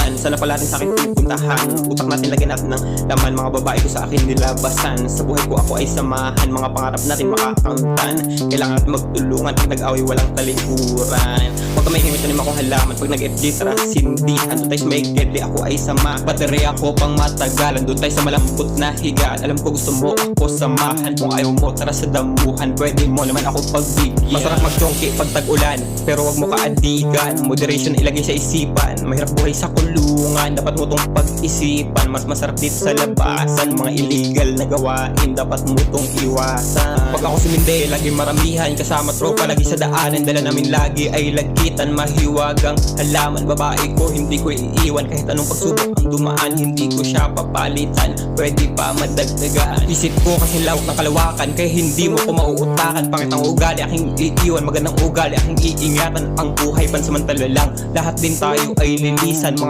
saan. Sana pala rin sa akin pupuntahan. Utak natin lagyan natin ng laman. Mga babae ko sa akin nilabasan. Sa buhay ko ako ay samahan. Mga pangarap natin makakamtan. Kailangan natin magtulungan. Pag nag-away walang talikuran. Huwag ka may himit na akong halaman. Pag nag-FG tara sindihan. Doon tayo sa may deadly ako ay sama. Battery ako pang matagalan. Doon tayo sa malambot na higaan. Alam ko gusto mo ako samahan. Kung ayaw mo tara sa damuhan. Pwede mo naman ako pagbigyan. Masarap magchongki pag tag-ulan, pero wag mo kaadigan. Moderation ilagay sa isipan. Mahirap buhay sa kulungan, dapat mo tong pag-isipan. Mas masarap dito sa labasan. Mga illegal na gawain, dapat mo tong iwasan. Pag ako sumindi, lagi maramihan. Kasama tropa, lagi sa daanan. Dala namin lagi ay lagitan. Mahiwagang halaman, babae ko hindi ko iiwan. Kahit anong pagsubok ang dumaan, hindi ko siya papalitan. Pwede pa madagdagan. Isip ko kasi lawak ng kalawakan, kaya hindi mo ko mauutakan. Pangit ang ugali, aking iiwan. Magandang ugali, aking iingatan. Ang buhay pansamantala lang, lahat din tayo ay lilisan. Mga